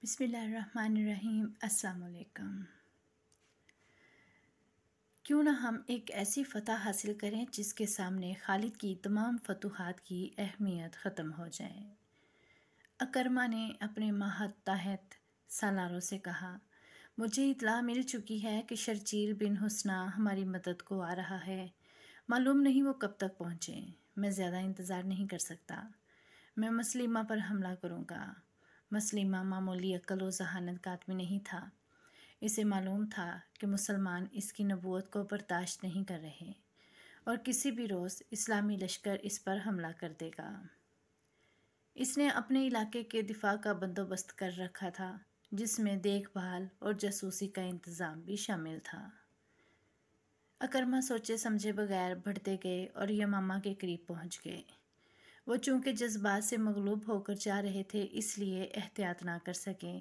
بسم اللہ الرحمن الرحیم۔ السلام علیکم۔ کیوں نہ ہم ایک ایسی فتح حاصل کریں جس کے سامنے خالد کی تمام فتوحات کی اہمیت ختم ہو جائے۔ اکرما نے اپنے ماتحت سالاروں سے کہا، مجھے اطلاع مل چکی ہے کہ شرجیل بن حسنہ ہماری مدد کو آ رہا ہے۔ معلوم نہیں وہ کب تک پہنچے۔ میں زیادہ انتظار نہیں کر سکتا۔ میں مسلمہ پر حملہ کروں گا۔ مسلمہ معمولی عقل و ذہانت کا آدمی نہیں تھا۔ اسے معلوم تھا کہ مسلمان اس کی نبوت کو برداشت نہیں کر رہے اور کسی بھی روز اسلامی لشکر اس پر حملہ کر دے گا۔ اس نے اپنے علاقے کے دفاع کا بندوبست کر رکھا تھا، جس میں دیکھ بھال اور جاسوسی کا انتظام بھی شامل تھا۔ اکرما سوچے سمجھے بغیر بڑھتے گئے اور یمامہ کے قریب پہنچ گئے۔ وہ چونکہ جذبات سے مغلوب ہو کر جا رہے تھے، اس لیے احتیاط نہ کر سکے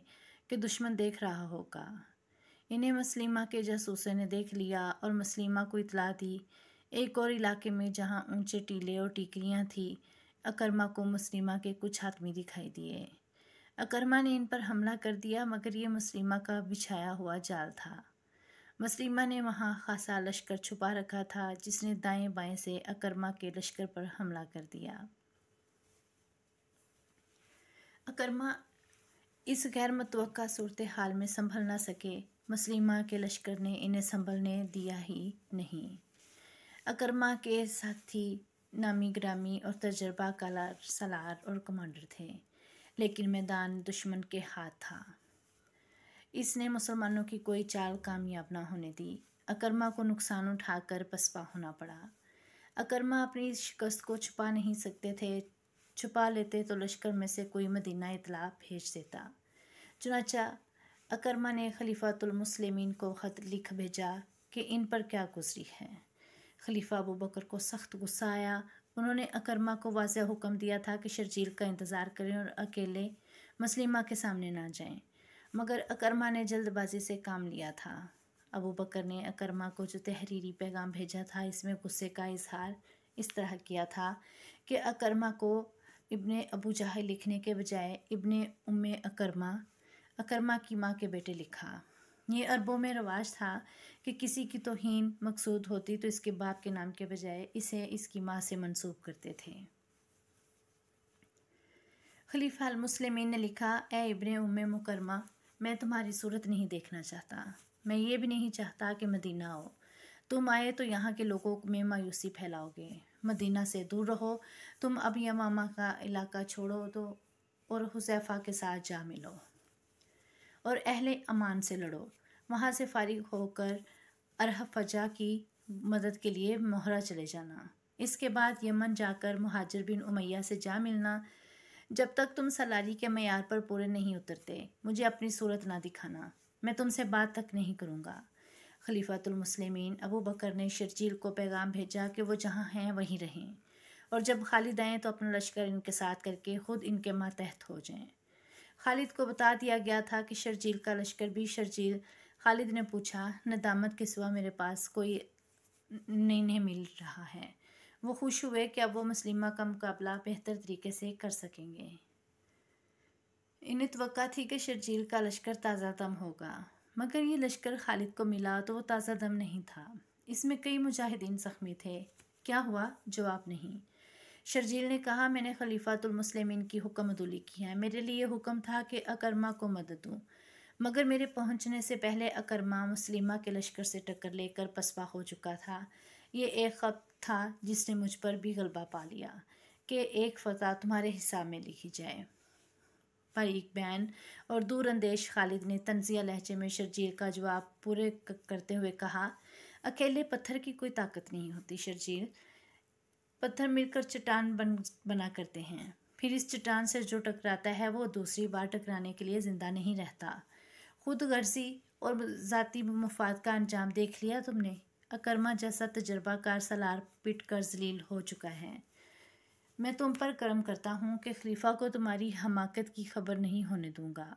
کہ دشمن دیکھ رہا ہوگا۔ انہیں مسلمہ کے جاسوسوں نے دیکھ لیا اور مسلمہ کو اطلاع دی۔ ایک اور علاقے میں جہاں اونچے ٹیلے اور ٹیکریاں تھیں، اکرما کو مسلمہ کے کچھ آدمی دکھائی دیے۔ اکرما نے ان پر حملہ کر دیا، مگر یہ مسلمہ کا بچھایا ہوا جال تھا۔ مسلمہ نے وہاں خاصا لشکر چھپا رکھا تھا، جس نے دائیں بائیں سے اکرما کے لشکر پر حملہ کر دیا۔ اکرما اس غیر متوقع صورتحال میں سنبھل نہ سکے۔ مسلمہ کے لشکر نے انہیں سنبھلنے دیا ہی نہیں۔ اکرما کے ساتھی نامی گرامی اور تجربہ کار سالار اور کمانڈر تھے، لیکن میدان دشمن کے ہاتھ تھا۔ اس نے مسلمانوں کی کوئی چال کامیاب نہ ہونے دی۔ اکرما کو نقصان اٹھا کر پسپا ہونا پڑا۔ اکرما اپنی شکست کو چھپا نہیں سکتے تھے۔ چھپا لیتے تو لشکر میں سے کوئی مدینہ اطلاع بھیج دیتا۔ چنانچہ اکرما نے خلیفۃ المسلمین کو خط لکھ بھیجا کہ ان پر کیا گزری ہے۔ خلیفہ ابوبکر کو سخت غصہ آیا۔ انہوں نے اکرما کو واضح حکم دیا تھا کہ شرجیل کا انتظار کریں اور اکیلے مسلمہ کے سامنے نہ جائیں، مگر اکرما نے جلد بازی سے کام لیا تھا۔ ابوبکر نے اکرما کو جو تحریری پیغام بھیجا تھا، اس میں غصے کا اظہار اس طرح کیا تھا کہ اکرما کو ابن ابو جہل لکھنے کے بجائے ابن ام اکرما، اکرما کی ماں کے بیٹے لکھا۔ یہ عربوں میں رواج تھا کہ کسی کی توہین مقصود ہوتی تو اس کے باپ کے نام کے بجائے اسے اس کی ماں سے منسوب کرتے تھے۔ خلیفہ المسلمین نے لکھا، اے ابن ام مکرمہ، میں تمہاری صورت نہیں دیکھنا چاہتا۔ میں یہ بھی نہیں چاہتا کہ مدینہ آؤ۔ تم آئے تو یہاں کے لوگوں میں مایوسی پھیلاؤ گے۔ مدینہ سے دور رہو۔ تم اب یمامہ کا علاقہ چھوڑو اور حذیفہ کے ساتھ جا ملو اور اہل امان سے لڑو۔ وہاں سے فارغ ہو کر ارحفجہ کی مدد کے لیے مہرہ چلے جانا۔ اس کے بعد یمن جا کر مہاجر بن امیہ سے جا ملنا۔ جب تک تم سالاری کے معیار پر پورے نہیں اترتے، مجھے اپنی صورت نہ دکھانا۔ میں تم سے بات تک نہیں کروں گا۔ خلیفۃ المسلمین ابوبکر نے شرجیل کو پیغام بھیجا کہ وہ جہاں ہیں وہیں رہیں، اور جب خالد آئیں تو اپنا لشکر ان کے ساتھ کر کے خود ان کے ماتحت ہو جائیں۔ خالد کو بتا دیا گیا تھا کہ شرجیل کا لشکر بھی شرجیل۔ خالد نے پوچھا، ندامت کے سوا میرے پاس کوئی نہیں مل رہا ہے۔ وہ خوش ہوئے کہ اب وہ مسلمہ کا مقابلہ بہتر طریقے سے کر سکیں گے۔ انہیں توقع تھی کہ شرجیل کا لشکر تازہ دم ہوگا، مگر یہ لشکر خالد کو ملا تو وہ تازہ دم نہیں تھا۔ اس میں کئی مجاہدین زخمی تھے۔ کیا ہوا؟ جواب نہیں۔ شرجیل نے کہا، میں نے خلیفۃ المسلمین کی حکم عدولی کی ہے۔ میرے لیے یہ حکم تھا کہ اکرما کو مدد دوں، مگر میرے پہنچنے سے پہلے اکرما مسلمہ کے لشکر سے ٹکر لے کر پسپا ہو چکا تھا۔ یہ ایک خط تھا جس نے مجھ پر بھی غلبہ پا لیا کہ ایک فتح تمہارے حساب میں لکھی جائے۔ باریک بیان اور دور اندیش خالد نے طنزیہ لہجے میں شرجیل کا جواب پورے کرتے ہوئے کہا، اکیلے پتھر کی کوئی طاقت نہیں ہوتی شرجیل۔ پتھر مل کر چٹان بنا کرتے ہیں، پھر اس چٹان سے جو ٹکراتا ہے وہ دوسری بار ٹکرانے کے لیے زندہ نہیں رہتا۔ خود غرضی اور ذاتی مفاد کا انجام دیکھ لیا تم نے۔ اکرما جیسا تجربہ کار سالار پٹ کر ذلیل ہو چکا ہے۔ میں تم پر کرم کرتا ہوں کہ خلیفہ کو تمہاری حماقت کی خبر نہیں ہونے دوں گا۔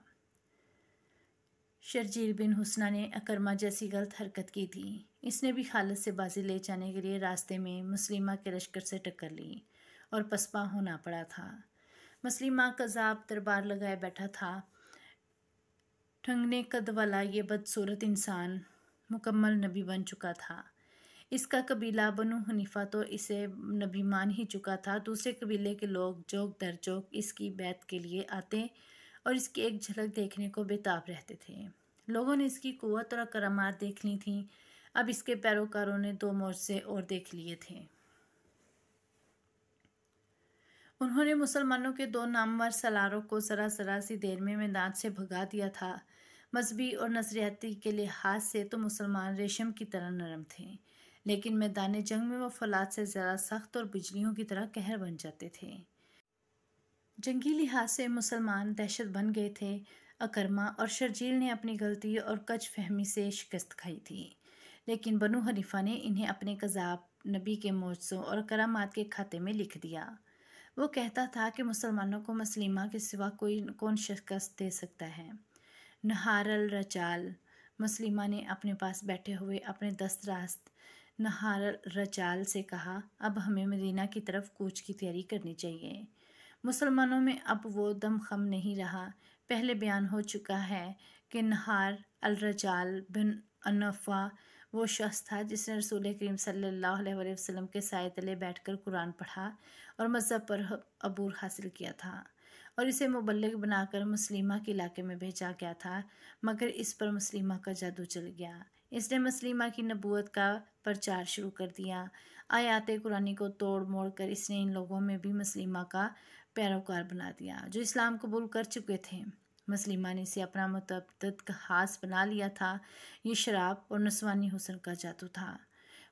شرجیل بن حسنہ نے اکرما جیسی غلط حرکت کی تھی۔ اس نے بھی خالد سے بازی لے جانے کے لیے راستے میں مسلمہ کے لشکر سے ٹکر لی اور پسپا ہونا پڑا تھا۔ مسلمہ کذاب دربار لگائے بیٹھا تھا۔ ٹھنگنے قد والا یہ بدصورت انسان مکمل نبی بن چکا تھا۔ اس کا قبیلہ بنو حنیفہ تو اسے نبی مان ہی چکا تھا۔ دوسرے قبیلے کے لوگ جوک در جوک اس کی بیعت کے لیے آتے اور اس کی ایک جھلک دیکھنے کو بےتاب رہتے تھے۔ لوگوں نے اس کی قوت اور کرامات دیکھ لی تھیں، اب اس کے پیروکاروں نے 2 معجزے اور دیکھ لیے تھے۔ انہوں نے مسلمانوں کے 2 نامور سالاروں کو ذرا سی دیر میں میدان سے بھگا دیا تھا۔ مذہبی اور نظریاتی کے لحاظ سے تو مسلمان ریشم کی طرح نرم تھے، لیکن میدان جنگ میں وہ فولاد سے زیادہ سخت اور بجلیوں کی طرح قہر بن جاتے تھے۔ جنگی لحاظ سے مسلمان دہشت بن گئے تھے۔ اکرما اور شرجیل نے اپنی غلطی اور کج فہمی سے شکست کھائی تھی، لیکن بنو حنیفہ نے انہیں اپنے کذاب نبی کے معجزوں اور کرامات کے کھاتے میں لکھ دیا۔ وہ کہتا تھا کہ مسلمانوں کو مسلیمہ کے سوا کون شکست دے سکتا ہے۔ نہار الرجال، مسلیمہ نے اپنے پاس بیٹھے ہوئے اپنے دست راست نہار الرجال سے کہا، اب ہمیں مدینہ کی طرف کوچ کی تیاری کرنی چاہیے۔ مسلمانوں میں اب وہ دم خم نہیں رہا۔ پہلے بیان ہو چکا ہے کہ نہار الرجال بن انفا وہ شخص تھا جس نے رسول کریم صلی اللہ علیہ وسلم کے سائے تلے بیٹھ کر قرآن پڑھا اور مذہب پر عبور حاصل کیا تھا، اور اسے مبلغ بنا کر مسلیمہ کے علاقے میں بھیجا گیا تھا، مگر اس پر مسلیمہ کا جادو چل گیا۔ اس نے مسلیمہ کی نبوت کا پرچار شروع کر دیا۔ آیات قرآنی کو توڑ موڑ کر اس نے ان لوگوں میں بھی مسلیمہ کا پیروکار بنا دیا جو اسلام قبول کر چکے تھے۔ مسلیمہ نے اسے اپنا متعدد خاص بنا لیا تھا۔ یہ شراب اور نسوانی حسن کا جادو تھا۔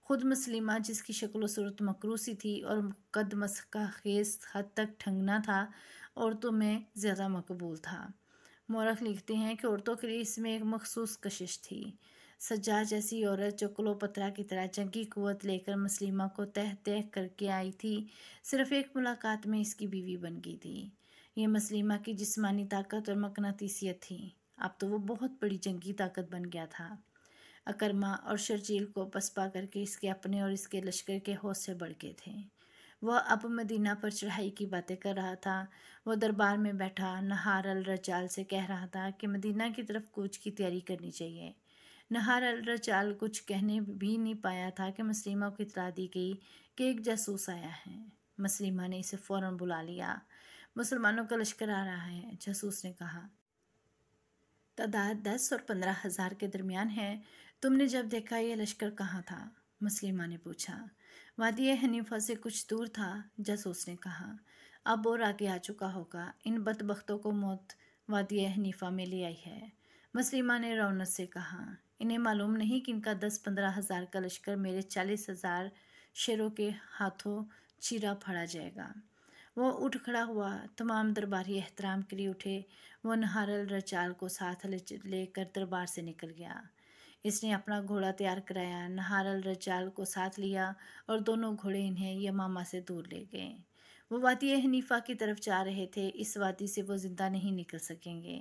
خود مسلیمہ، جس کی شکل و صورت مکروہ سی تھی اور قد مسخہ خیز حد تک ٹھنگنا تھا، عورتوں میں زیادہ مقبول تھا۔ مورخ لکھتے ہیں کہ عورتوں کے لیے اس میں ایک مخصوص کشش تھی۔ سجاد جیسی عورت جو کلو پترا کی طرح جنگی قوت لے کر مسلیمہ کو تہ تہ کر کے آئی تھی، صرف ایک ملاقات میں اس کی بیوی بن گئی تھی۔ یہ مسلیمہ کی جسمانی طاقت اور مقناطیسیت تھی۔ اب تو وہ بہت بڑی جنگی طاقت بن گیا تھا۔ اکرما اور شرجیل کو پسپا کر کے اس کے اپنے اور اس کے لشکر کے حوصلے بڑھ گئے تھے۔ وہ اب مدینہ پر چڑھائی کی باتیں کر رہا تھا۔ وہ دربار میں بیٹھا نہار الرجال سے کہہ رہا تھا کہ مدینہ کی طرف کوچ کی تیاری کرنی چاہیے۔ نہار الرجال کچھ کہنے بھی نہیں پایا تھا کہ مسلیمہ کو اطلاع دی گئی کہ ایک جاسوس آیا ہے۔ مسلیمہ نے اسے فوراً بلا لیا۔ مسلمانوں کا لشکر آ رہا ہے، جاسوس نے کہا۔ تعداد 10 اور 15,000 کے درمیان ہے۔ تم نے جب دیکھا یہ لشکر کہاں تھا؟ مسلیمہ نے پوچھا۔ وادی حنیفہ سے کچھ دور تھا، جاسوس نے کہا۔ اب اور آگے آ چکا ہوگا۔ ان بدبختوں کو موت وادی حنیفہ میں لے آئی ہے، مسلیمہ نے رونق سے کہا۔ انہیں معلوم نہیں کہ ان کا 10-15,000 کا لشکر میرے 40,000 شیروں کے ہاتھوں چیرا پھاڑا جائے گا۔ وہ اٹھ کھڑا ہوا، تمام درباری احترام کے لیے اٹھے۔ وہ نہار الرجال کو ساتھ لے کر دربار سے نکل گیا۔ اس نے اپنا گھوڑا تیار کرایا، نہار الرجال کو ساتھ لیا اور دونوں گھوڑے انہیں یمامہ سے دور لے گئے۔ وہ وادی حنیفہ کی طرف جا رہے تھے۔ اس وادی سے وہ زندہ نہیں نکل سکیں گے۔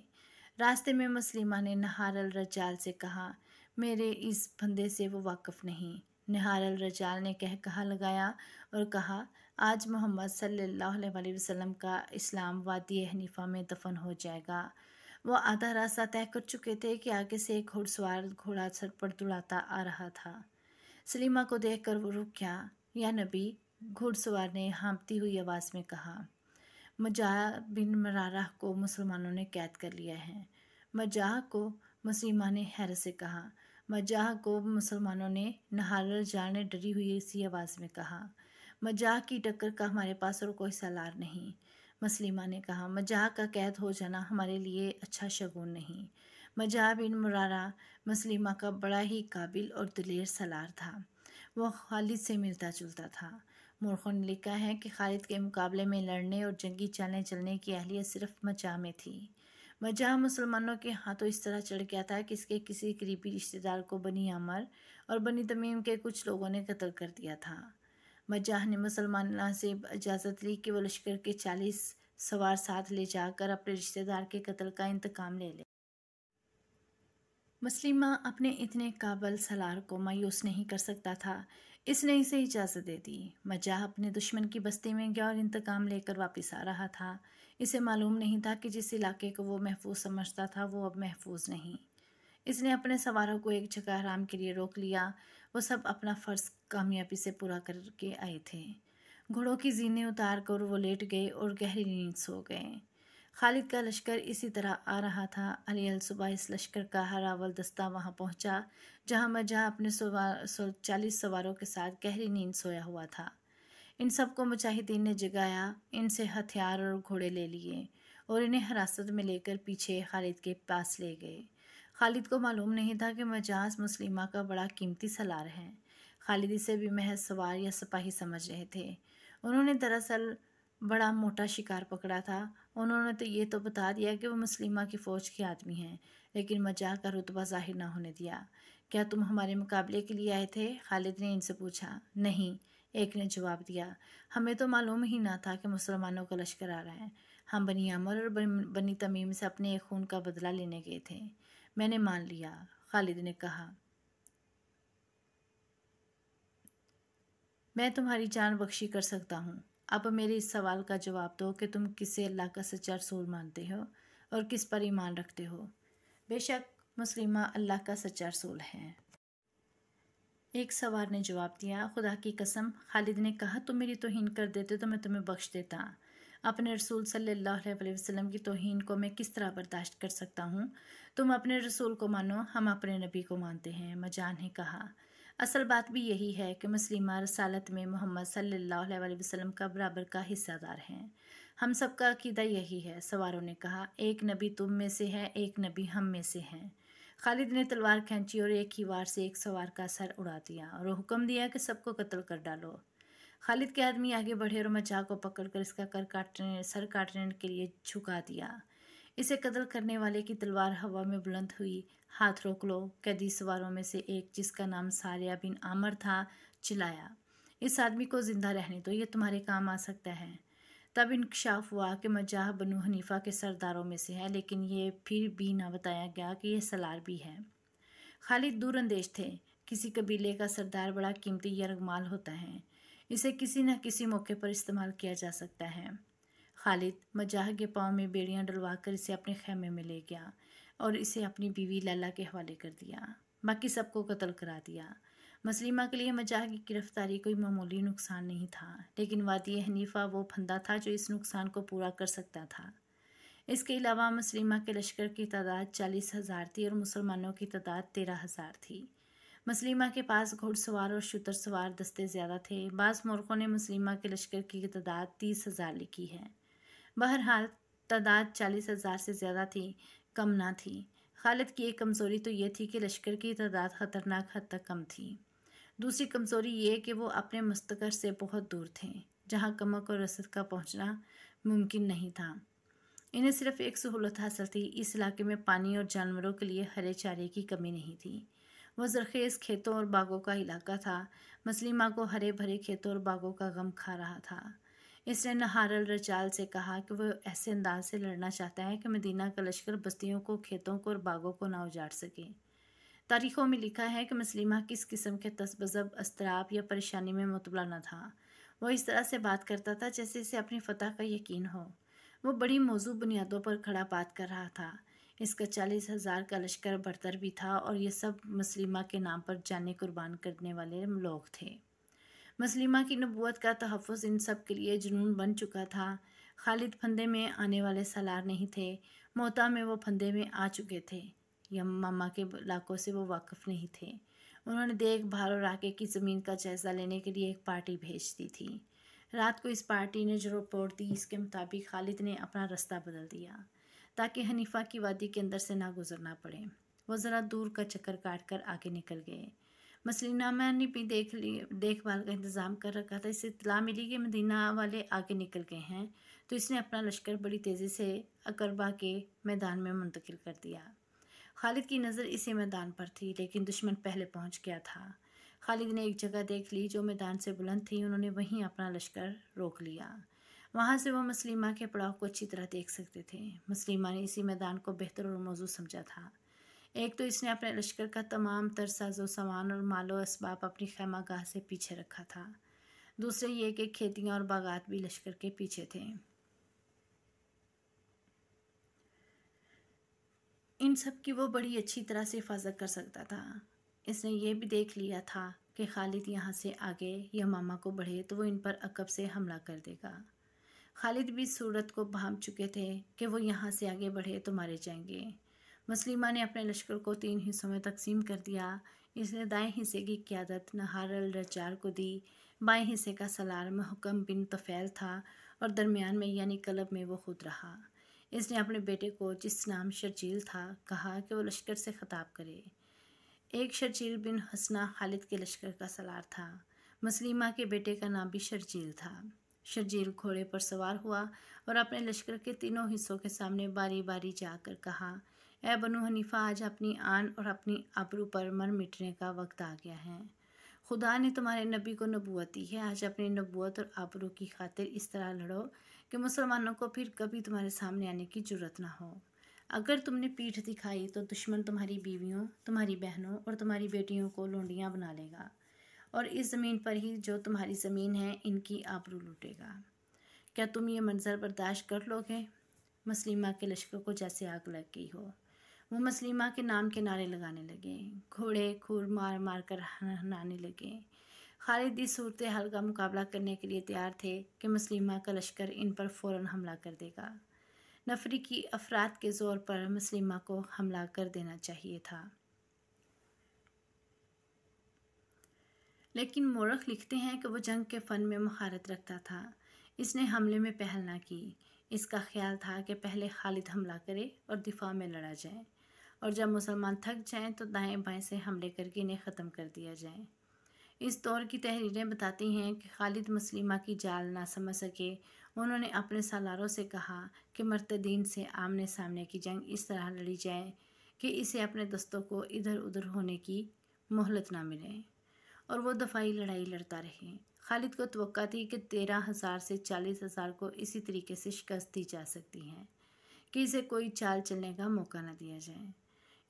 راستے میں مسلیمہ نے نہار الرجال سے کہا، میرے اس بندے سے وہ واقف نہیں۔ نہار الرجال نے کہا لگایا اور کہا، آج محمد صلی اللہ علیہ وسلم کا اسلام وادی حنیفہ میں دفن ہو جائے گا۔ وہ آدھا راستہ طے کر چکے تھے کہ آگے سے ایک گھوڑ سوار گھوڑا سر پر دوڑاتا آ رہا تھا۔ سلیمہ کو دیکھ کر وہ رک گیا۔ یا نبی، گھوڑ سوار نے ہانپتی ہوئی آواز میں کہا۔ مجاہ بن مرارہ کو مسلمانوں نے قید کر لیا ہے۔ مجاہ کو؟ مسلیمہ نے حیرت سے کہا۔ مجاہ کو مسلمانوں نے؟ نہار الرجال نے ڈری ہوئی سی آواز میں کہا۔ مجاہ کی ٹکر کا ہمارے پاس اور کوئی سالار نہیں، مسلیمہ نے کہا۔ مجاہ کا قید ہو جانا ہمارے لیے اچھا شگون نہیں۔ مجاہ بن مرارہ مسلیمہ کا بڑا ہی قابل اور دلیر سالار تھا۔ وہ خالد سے ملتا جلتا تھا۔ مورخوں نے لکھا ہے کہ خالد کے مقابلے میں لڑنے اور جنگی چالیں چلنے کی اہلیت صرف مجاہ میں تھی۔ مجاہ مسلمانوں کے ہاتھوں اس طرح چڑھ گیا تھا کہ اس کے کسی قریبی رشتہ دار کو بنی عامر اور بنی تمیم کے کچھ لوگوں نے قتل کر دیا تھا۔ مجاہ نے مسلمانوں سے اجازت لی کہ وہ لشکر کے 40 سوار ساتھ لے جا کر اپنے رشتہ دار کے قتل کا انتقام لے لے۔ مسلیمہ اپنے اتنے قابل سالار کو مایوس نہیں کر سکتا تھا، اس نے اسے اجازت دے دی۔ مجاہ اپنے دشمن کی بستی میں گیا اور انتقام لے کر واپس آ رہا تھا۔ اسے معلوم نہیں تھا کہ جس علاقے کو وہ محفوظ سمجھتا تھا وہ اب محفوظ نہیں۔ اس نے اپنے سواروں کو ایک جگہ آرام کے لیے روک لیا۔ وہ سب اپنا فرض کامیابی سے پورا کر کے آئے تھے۔ گھوڑوں کی زینیں اتار کر وہ لیٹ گئے اور گہری نیند سو گئے۔ خالد کا لشکر اسی طرح آ رہا تھا۔ علی الصبح اس لشکر کا ہر اول دستہ وہاں پہنچا جہاں مجاہ اپنے 40 سواروں کے ساتھ گہری نیند سویا ہوا تھا۔ ان سب کو مجاہدین نے جگایا، ان سے ہتھیار اور گھوڑے لے لیے اور انہیں حراست میں لے کر پیچھے خالد کے پاس لے گئے۔ خالد کو معلوم نہیں تھا کہ مجاز مسلمہ کا بڑا قیمتی سالار ہے۔ خالد اسے بھی محض سوار یا سپاہی سمجھ رہے تھے۔ انہوں نے دراصل بڑا موٹا شکار پکڑا تھا۔ انہوں نے تو یہ تو بتا دیا کہ وہ مسلمہ کی فوج کے آدمی ہیں، لیکن مجاہ کا رتبہ ظاہر نہ ہونے دیا۔ کیا تم ہمارے مقابلے کے لیے آئے تھے؟ خالد نے ان سے پوچھا۔ نہیں، ایک نے جواب دیا، ہمیں تو معلوم ہی نہ تھا کہ مسلمانوں کا لشکر آ رہا ہے۔ ہم بنی عمر اور بنی تمیم سے اپنے ایک خون کا بدلہ لینے گئے تھے۔ میں نے مان لیا، خالد نے کہا۔ میں تمہاری جان بخشی کر سکتا ہوں۔ اب میرے اس سوال کا جواب دو کہ تم کسے اللہ کا سچا رسول مانتے ہو اور کس پر ایمان رکھتے ہو؟ بے شک مسلمہ اللہ کا سچا رسول ہے۔ ایک سوار نے جواب دیا، خدا کی قسم۔ خالد نے کہا، تم میری توہین کر دیتے تو میں تمہیں بخش دیتا۔ اپنے رسول صلی اللہ علیہ وسلم کی توہین کو میں کس طرح برداشت کر سکتا ہوں؟ تم اپنے رسول کو مانو، ہم اپنے نبی کو مانتے ہیں، مجاہ نے کہا۔ اصل بات بھی یہی ہے کہ مسلمہ رسالت میں محمد صلی اللہ علیہ وسلم کا برابر کا حصہ دار ہیں۔ ہم سب کا عقیدہ یہی ہے، سواروں نے کہا۔ ایک نبی تم میں سے ہے، ایک نبی ہم میں سے ہیں۔ خالد نے تلوار کھینچی اور ایک ہی وار سے ایک سوار کا سر اڑا دیا اور حکم دیا کہ سب کو قتل کر ڈالو۔ خالد کے آدمی آگے بڑھے اور مجاہ کو پکڑ کر اس کا سر کاٹنے کے لیے جھکا دیا۔ اسے قتل کرنے والے کی تلوار ہوا میں بلند ہوئی۔ ہاتھ روک لو! قیدی سواروں میں سے ایک، جس کا نام ساریہ بن عامر تھا، چلایا۔ اس آدمی کو زندہ رہنے دو، یہ تمہارے کام آ سکتا ہے۔ تب انکشاف ہوا کہ مجاہ بنو حنیفہ کے سرداروں میں سے ہے، لیکن یہ پھر بھی نہ بتایا گیا کہ یہ سالار بھی ہے۔ خالد دور اندیش تھے۔ کسی قبیلے کا سردار بڑا قیمتی یرغمال ہوتا ہے، اسے کسی نہ کسی موقع پر استعمال کیا جا سکتا ہے۔ خالد مجاہ کے پاؤں میں بیڑیاں ڈلوا کر اسے اپنے خیمے میں لے گیا اور اسے اپنی بیوی لیلا کے حوالے کر دیا۔ باقی سب کو قتل کرا دیا۔ مسلمہ کے لیے مجاہ کی گرفتاری کوئی معمولی نقصان نہیں تھا، لیکن وادی حنیفہ وہ پھندا تھا جو اس نقصان کو پورا کر سکتا تھا۔ اس کے علاوہ مسلمہ کے لشکر کی تعداد 40,000 تھی اور مسلمانوں کی تعداد 13,000 تھی۔ مسلمہ کے پاس گھوڑ سوار اور شتر سوار دستے زیادہ تھے۔ بعض مورخوں نے مسلمہ کے لشکر کی تعداد 30,000 لکھی ہے۔ بہرحال تعداد 40,000 سے زیادہ تھی، کم نہ تھی۔ خالد کی ایک کمزوری تو یہ تھی کہ لشکر کی تعداد خطرناک حد تک کم تھی۔ دوسری کمزوری یہ کہ وہ اپنے مستقر سے بہت دور تھے، جہاں کمک اور رسد کا پہنچنا ممکن نہیں تھا۔ انہیں صرف ایک سہولت حاصل تھی، اس علاقے میں پانی اور جانوروں کے لیے ہرے چارے کی کمی نہیں تھی۔ وہ زرخیز کھیتوں اور باغوں کا علاقہ تھا۔ مسلمہ کو ہرے بھرے کھیتوں اور باغوں کا غم کھا رہا تھا۔ اس نے نہار الرجال سے کہا کہ وہ ایسے انداز سے لڑنا چاہتا ہے کہ مدینہ کا لشکر بستیوں کو، کھیتوں کو اور باغوں کو نہ اجاڑ سکے۔ تاریخوں میں لکھا ہے کہ مسلمہ کس قسم کے تذبذب، اضطراب یا پریشانی میں مبتلا نہ تھا۔ وہ اس طرح سے بات کرتا تھا جیسے اسے اپنی فتح کا یقین ہو۔ وہ بڑی موزوں بنیادوں پر کھڑا بات کر رہا تھا۔ اس کا 40,000 کا لشکر برتر بھی تھا اور یہ سب مسلمہ کے نام پر جانیں قربان کرنے والے لوگ تھے۔ مسلمہ کی نبوت کا تحفظ ان سب کے لیے جنون بن چکا تھا۔ خالد پھندے میں آنے والے سالار نہیں تھے۔ موتا میں وہ پھندے میں آ چکے تھے۔ یمامہ کے علاقوں سے وہ واقف نہیں تھے۔ انہوں نے دیکھ بھال اور آگے کی زمین کا جائزہ لینے کے لیے ایک پارٹی بھیج دی تھی۔ رات کو اس پارٹی نے جو رپورٹ دی، اس کے مطابق خالد نے اپنا رستہ بدل دیا تاکہ حنیفہ کی وادی کے اندر سے نہ گزرنا پڑے۔ وہ ذرا دور کا چکر کاٹ کر آگے نکل گئے۔ مسلمہ نے بھی دیکھ بھال کا انتظام کر رکھا تھا۔ اسے اطلاع ملی کہ مدینہ والے آگے نکل گئے ہیں، تو اس نے اپنا لشکر بڑی تیزی سے عقربہ کے میدان میں منتقل کر دیا۔ خالد کی نظر اسی میدان پر تھی، لیکن دشمن پہلے پہنچ گیا تھا۔ خالد نے ایک جگہ دیکھ لی جو میدان سے بلند تھی، انہوں نے وہیں اپنا لشکر روک لیا۔ وہاں سے وہ مسلمہ کے پڑاؤ کو اچھی طرح دیکھ سکتے تھے۔ مسلمہ نے اسی میدان کو بہتر اور موزوں سمجھا تھا۔ ایک تو اس نے اپنے لشکر کا تمام تر ساز و سامان اور مال و اسباب اپنی خیمہ گاہ سے پیچھے رکھا تھا۔ دوسرے یہ کہ کھیتیاں اور باغات بھی لشکر کے پیچھے تھے۔ ان سب کی وہ بڑی اچھی طرح سے حفاظت کر سکتا تھا۔ اس نے یہ بھی دیکھ لیا تھا کہ خالد یہاں سے آگے یا ماما کو بڑھے تو وہ ان پر عقب سے حملہ کر دے گا۔ خالد بھی صورت کو بھانپ چکے تھے کہ وہ یہاں سے آگے بڑھے تو مارے جائیں گے۔ مسلمہ نے اپنے لشکر کو 3 حصوں میں تقسیم کر دیا۔ اس نے دائیں حصے کی قیادت نہار الرجال کو دی، بائیں حصے کا سالار محکم بن طفیل تھا اور درمیان میں یعنی قلب میں وہ خود رہا۔ اس نے اپنے بیٹے کو، جس نام شرجیل تھا، کہا کہ وہ لشکر سے خطاب کرے۔ ایک شرجیل بن حسنہ خالد کے لشکر کا سالار تھا۔ مسلمہ کے بیٹے کا نام بھی شرجیل تھا۔ شرجیل گھوڑے پر سوار ہوا اور اپنے لشکر کے تینوں حصوں کے سامنے باری باری جا کر کہا، اے بنو حنیفہ، آج اپنی آن اور اپنی آبرو پر مر مٹنے کا وقت آ گیا ہے۔ خدا نے تمہارے نبی کو نبوت دی ہے۔ آج اپنی نبوت اور آبرو کی خاطر اس طرح لڑو کہ مسلمانوں کو پھر کبھی تمہارے سامنے آنے کی جرت نہ ہو۔ اگر تم نے پیٹھ دکھائی تو دشمن تمہاری بیویوں، تمہاری بہنوں اور تمہاری بیٹیوں کو لونڈیاں بنا لے گا، اور اس زمین پر ہی جو تمہاری زمین ہے ان کی آبرو لوٹے گا۔ کیا تم یہ منظر برداشت کر لو گے؟ مسلمہ کے لشکر کو جیسے آگ لگ گئی ہو۔ وہ مسلمہ کے نام کے نعرے لگانے لگے، گھوڑے کھور مار مار کر ہنانے لگے۔ خالد اس صورتحال کا مقابلہ کرنے کے لیے تیار تھے کہ مسلمہ کا لشکر ان پر فوراً حملہ کر دے گا۔ نفری کی افراد کے زور پر مسلمہ کو حملہ کر دینا چاہیے تھا، لیکن مورخ لکھتے ہیں کہ وہ جنگ کے فن میں مہارت رکھتا تھا۔ اس نے حملے میں پہل نہ کی۔ اس کا خیال تھا کہ پہلے خالد حملہ کرے اور دفاع میں لڑا جائے، اور جب مسلمان تھک جائیں تو دائیں بائیں سے حملے کر کے انہیں ختم کر دیا جائے۔ اس دور کی تحریریں بتاتی ہیں کہ خالد مسلمہ کی جال نہ سمجھ سکے۔ انہوں نے اپنے سالاروں سے کہا کہ مرتدین سے آمنے سامنے کی جنگ اس طرح لڑی جائے کہ اسے اپنے دستوں کو ادھر ادھر ہونے کی مہلت نہ ملے، اور وہ دفاعی لڑائی لڑتا رہے۔ خالد کو توقع تھی کہ 13,000 سے 40,000 کو اسی طریقے سے شکست دی جا سکتی ہے کہ اسے کوئی چال چلنے کا موقع نہ دیا جائے۔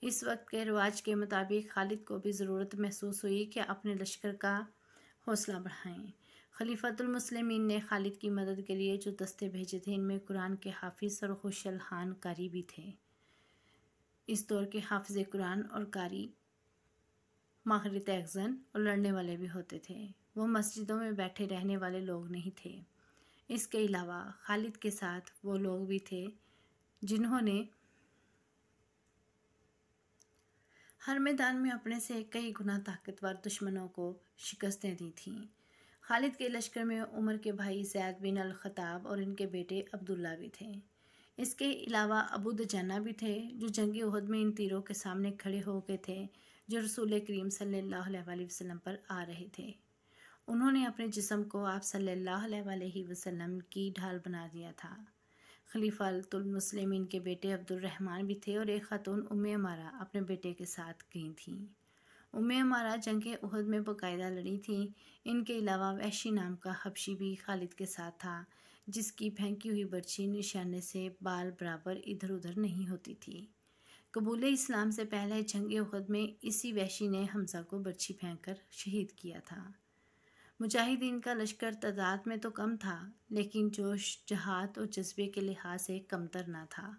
اس وقت کے رواج کے مطابق خالد کو بھی ضرورت محسوس ہوئی کہ اپنے لشکر کا حوصلہ بڑھائیں۔ خلیفۃ المسلمین نے خالد کی مدد کے لیے جو دستے بھیجے تھے، ان میں قرآن کے حافظ اور خوش الحان قاری بھی تھے۔ اس دور کے حافظ قرآن اور قاری ماہر تیغزن اور لڑنے والے بھی ہوتے تھے۔ وہ مسجدوں میں بیٹھے رہنے والے لوگ نہیں تھے۔ اس کے علاوہ خالد کے ساتھ وہ لوگ بھی تھے جنہوں نے ہر میدان میں اپنے سے کئی گنا طاقتور دشمنوں کو شکستیں دی تھیں۔ خالد کے لشکر میں عمر کے بھائی زید بن الخطاب اور ان کے بیٹے عبداللہ بھی تھے۔ اس کے علاوہ ابو دجانہ بھی تھے، جو جنگ احد میں ان تیروں کے سامنے کھڑے ہو گئے تھے جو رسول کریم صلی اللہ علیہ وسلم پر آ رہے تھے۔ انہوں نے اپنے جسم کو آپ صلی اللہ علیہ وسلم کی ڈھال بنا دیا تھا۔ خلیفۃ المسلمین کے بیٹے عبد الرحمن بھی تھے، اور ایک خاتون ام عمارہ اپنے بیٹے کے ساتھ گئی تھیں۔ ام عمارہ جنگ احد میں باقاعدہ لڑی تھیں۔ ان کے علاوہ وحشی نام کا حبشی بھی خالد کے ساتھ تھا، جس کی پھینکی ہوئی برچھی نشانے سے بال برابر ادھر ادھر نہیں ہوتی تھی۔ قبول اسلام سے پہلے جنگ احد میں اسی وحشی نے حمزہ کو برچھی پھینک کر شہید کیا تھا۔ مجاہدین کا لشکر تعداد میں تو کم تھا، لیکن جوش جہاد اور جذبے کے لحاظ سے کمتر نہ تھا۔